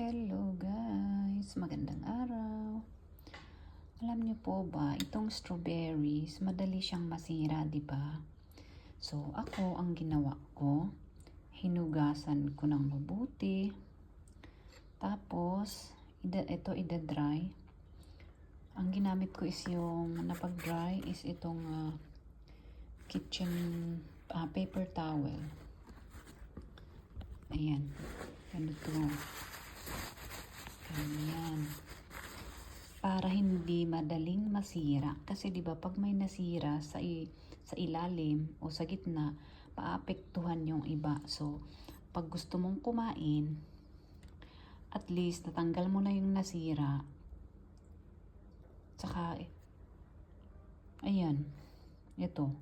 Hello guys, magandang araw. Alam niyo po ba, itong strawberries, madali siyang masira, di ba? So, ako, ang ginawa ko, hinugasan ko ng mabuti. Tapos, ito ida-dry. Ang ginamit ko is yung napag-dry is itong kitchen paper towel. Ayan. Ganito. Ayan. Para hindi madaling masira. Kasi 'di ba pag may nasira sa ilalim o sa gitna, paapektuhan yung iba. So, pag gusto mong kumain, at least natanggal mo na yung nasira. Tsaka, ayan. Ito.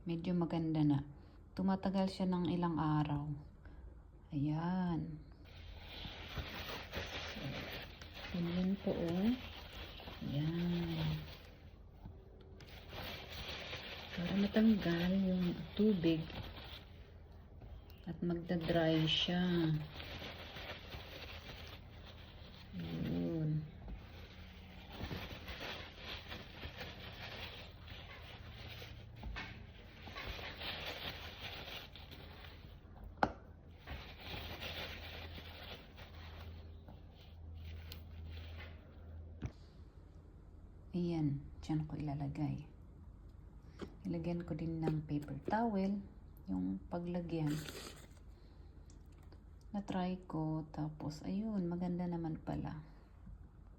Medyo maganda na. Tumatagal siya ng ilang araw. Ayan. Ganyan po, oh. Ayan. Para matanggal yung tubig at magda-dry siya. Ayan. Ayan, dyan ko ilalagay. Ilagyan ko din ng paper towel, yung paglagyan. Na-try ko, tapos ayun, maganda naman pala.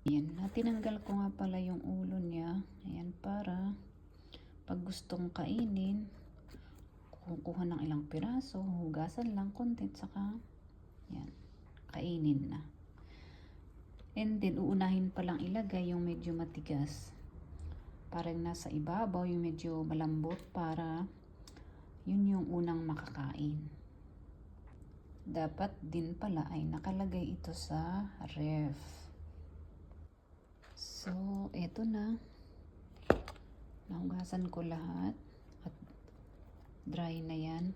Ayan, tinanggal ko nga pala yung ulo niya. Ayan, para pag gustong kainin, kukuha ng ilang piraso, hugasan lang konti, saka yan, kainin na. And then, uunahin palang ilagay yung medyo matigas. Parang nasa ibabaw, yung medyo malambot para yun yung unang makakain. Dapat din pala ay nakalagay ito sa ref. So, eto na. Nahugasan ko lahat. At dry na yan.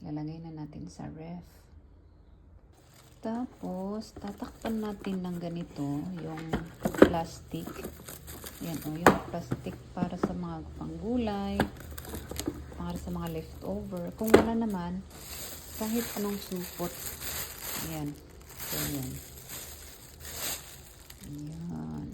Lalagay na natin sa ref. Tapos, tatakpan natin ng ganito yung plastic. Yan o, yung plastic para sa mga panggulay, para sa mga leftover. Kung wala naman, kahit anong supot. Ayan. So, yan. Ayan.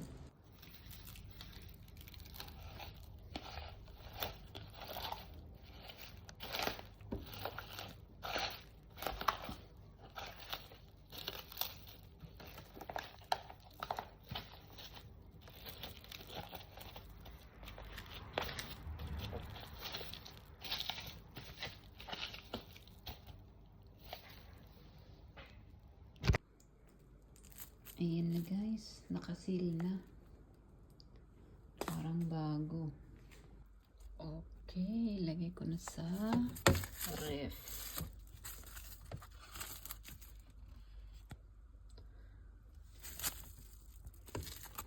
Ayan na guys, nakasil na. Parang bago. Okay, lagay ko na sa ref.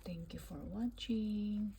Thank you for watching.